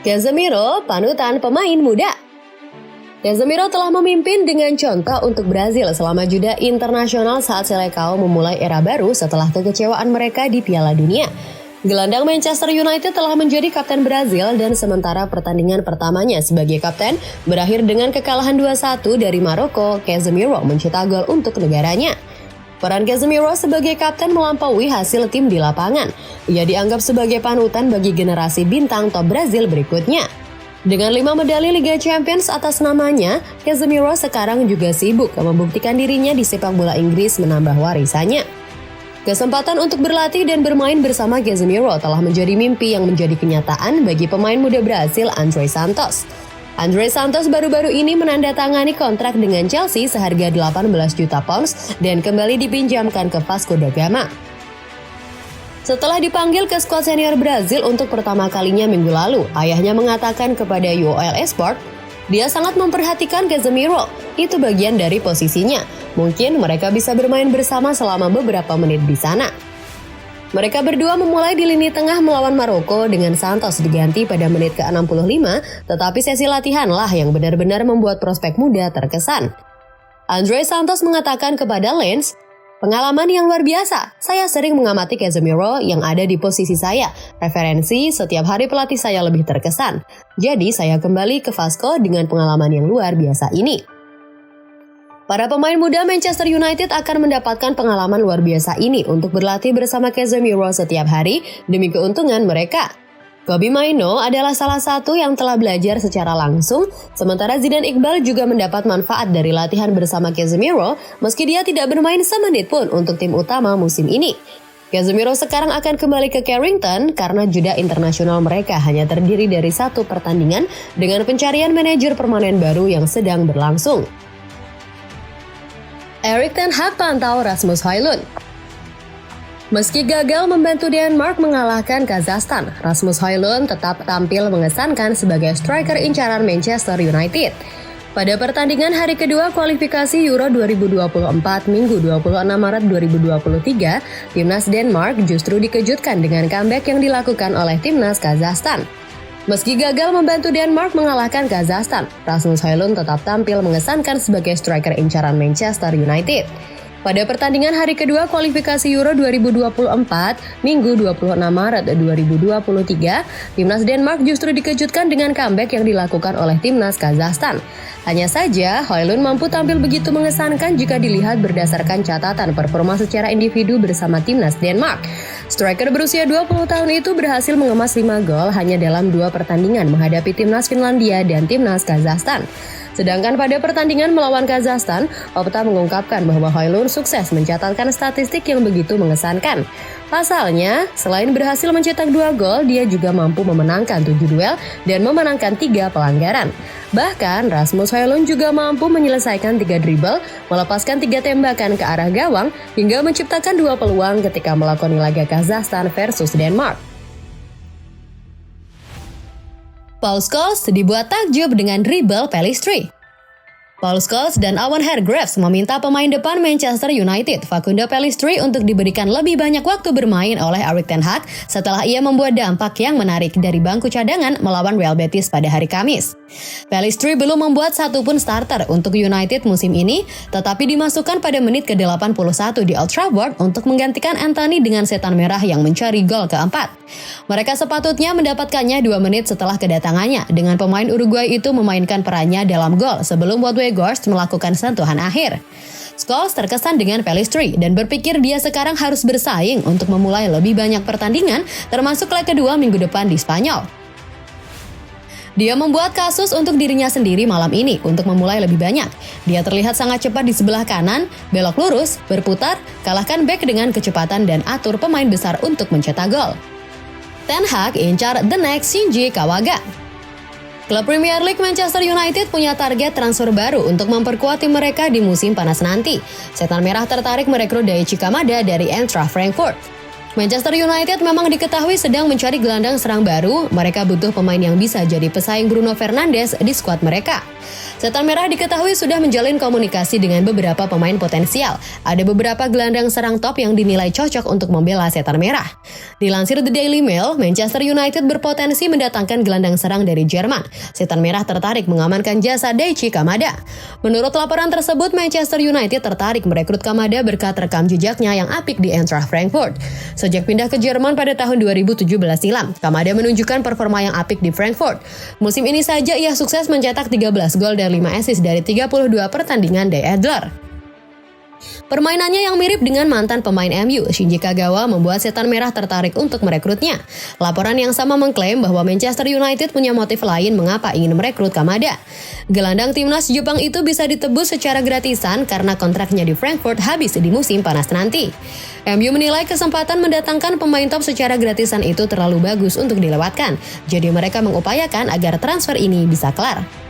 Casemiro, panutan pemain muda. Casemiro telah memimpin dengan contoh untuk Brazil selama jeda internasional saat Seleção memulai era baru setelah kekecewaan mereka di Piala Dunia. Gelandang Manchester United telah menjadi kapten Brazil dan sementara pertandingan pertamanya sebagai kapten berakhir dengan kekalahan 2-1 dari Maroko. Casemiro mencetak gol untuk negaranya. Peran Casemiro sebagai kapten melampaui hasil tim di lapangan. Ia dianggap sebagai panutan bagi generasi bintang top Brazil berikutnya. Dengan 5 medali Liga Champions atas namanya, Casemiro sekarang juga sibuk membuktikan dirinya di sepak bola Inggris menambah warisannya. Kesempatan untuk berlatih dan bermain bersama Casemiro telah menjadi mimpi yang menjadi kenyataan bagi pemain muda Brasil André Santos. André Santos baru-baru ini menandatangani kontrak dengan Chelsea seharga 18 juta pounds dan kembali dipinjamkan ke Vasco da Gama. Setelah dipanggil ke skuad senior Brazil untuk pertama kalinya minggu lalu, ayahnya mengatakan kepada UOL Esport, dia sangat memperhatikan Casemiro, itu bagian dari posisinya. Mungkin mereka bisa bermain bersama selama beberapa menit di sana. Mereka berdua memulai di lini tengah melawan Maroko dengan Santos diganti pada menit ke-65, tetapi sesi latihanlah yang benar-benar membuat prospek muda terkesan. André Santos mengatakan kepada Lens, "Pengalaman yang luar biasa. Saya sering mengamati Casemiro yang ada di posisi saya. Referensi setiap hari pelatih saya lebih terkesan. Jadi saya kembali ke Vasco dengan pengalaman yang luar biasa ini." Para pemain muda Manchester United akan mendapatkan pengalaman luar biasa ini untuk berlatih bersama Casemiro setiap hari demi keuntungan mereka. Kobbie Mainoo adalah salah satu yang telah belajar secara langsung, sementara Zidane Iqbal juga mendapat manfaat dari latihan bersama Casemiro meski dia tidak bermain semenit pun untuk tim utama musim ini. Casemiro sekarang akan kembali ke Carrington karena jeda internasional mereka hanya terdiri dari 1 pertandingan dengan pencarian manajer permanen baru yang sedang berlangsung. Erik ten Hag pantau Rasmus Højlund. Meski gagal membantu Denmark mengalahkan Kazakhstan, Rasmus Højlund tetap tampil mengesankan sebagai striker incaran Manchester United. Pada pertandingan hari kedua kualifikasi Euro 2024 Minggu 26 Maret 2023, timnas Denmark justru dikejutkan dengan comeback yang dilakukan oleh timnas Kazakhstan. Meski gagal membantu Denmark mengalahkan Kazakhstan, Rasmus Højlund tetap tampil mengesankan sebagai striker incaran Manchester United. Pada pertandingan hari kedua kualifikasi Euro 2024, Minggu 26 Maret 2023, timnas Denmark justru dikejutkan dengan comeback yang dilakukan oleh timnas Kazakhstan. Hanya saja, Højlund mampu tampil begitu mengesankan jika dilihat berdasarkan catatan performa secara individu bersama timnas Denmark. Striker berusia 20 tahun itu berhasil mengemas 5 gol hanya dalam 2 pertandingan menghadapi timnas Finlandia dan timnas Kazakhstan. Sedangkan pada pertandingan melawan Kazakhstan, Opta mengungkapkan bahwa Højlund sukses mencatatkan statistik yang begitu mengesankan. Pasalnya, selain berhasil mencetak 2 gol, dia juga mampu memenangkan 7 duel dan memenangkan 3 pelanggaran. Bahkan, Rasmus Højlund juga mampu menyelesaikan 3 dribble, melepaskan 3 tembakan ke arah gawang, hingga menciptakan 2 peluang ketika melakoni laga Kazakhstan versus Denmark. Paul Scholes dibuat takjub dengan dribble Pellistri. Paul Scholes dan Owen Hargreaves meminta pemain depan Manchester United, Facundo Pellistri, untuk diberikan lebih banyak waktu bermain oleh Erik ten Hag setelah ia membuat dampak yang menarik dari bangku cadangan melawan Real Betis pada hari Kamis. Pellistri belum membuat satupun starter untuk United musim ini, tetapi dimasukkan pada menit ke-81 di Old Trafford untuk menggantikan Antony dengan setan merah yang mencari gol keempat. Mereka sepatutnya mendapatkannya 2 menit setelah kedatangannya, dengan pemain Uruguay itu memainkan perannya dalam gol sebelum Wout Weghorst melakukan sentuhan akhir. Scholes terkesan dengan Pellistri dan berpikir dia sekarang harus bersaing untuk memulai lebih banyak pertandingan, termasuk leg kedua minggu depan di Spanyol. Dia membuat kasus untuk dirinya sendiri malam ini untuk memulai lebih banyak. Dia terlihat sangat cepat di sebelah kanan, belok lurus, berputar, kalahkan bek dengan kecepatan dan atur pemain besar untuk mencetak gol. Ten Hag incar the next Shinji Kawaga. Klub Premier League Manchester United punya target transfer baru untuk memperkuat tim mereka di musim panas nanti. Setan Merah tertarik merekrut Daichi Kamada dari Eintracht Frankfurt. Manchester United memang diketahui sedang mencari gelandang serang baru. Mereka butuh pemain yang bisa jadi pesaing Bruno Fernandes di skuad mereka. Setan Merah diketahui sudah menjalin komunikasi dengan beberapa pemain potensial. Ada beberapa gelandang serang top yang dinilai cocok untuk membela Setan Merah. Dilansir The Daily Mail, Manchester United berpotensi mendatangkan gelandang serang dari Jerman. Setan Merah tertarik mengamankan jasa Daichi Kamada. Menurut laporan tersebut, Manchester United tertarik merekrut Kamada berkat rekam jejaknya yang apik di Eintracht Frankfurt. Sejak pindah ke Jerman pada tahun 2017 silam, Kamada menunjukkan performa yang apik di Frankfurt. Musim ini saja ia sukses mencetak 13 gol dan 5 assist dari 32 pertandingan di Adler. Permainannya yang mirip dengan mantan pemain MU, Shinji Kagawa, membuat Setan Merah tertarik untuk merekrutnya. Laporan yang sama mengklaim bahwa Manchester United punya motif lain mengapa ingin merekrut Kamada. Gelandang timnas Jepang itu bisa ditebus secara gratisan karena kontraknya di Frankfurt habis di musim panas nanti. MU menilai kesempatan mendatangkan pemain top secara gratisan itu terlalu bagus untuk dilewatkan, jadi mereka mengupayakan agar transfer ini bisa kelar.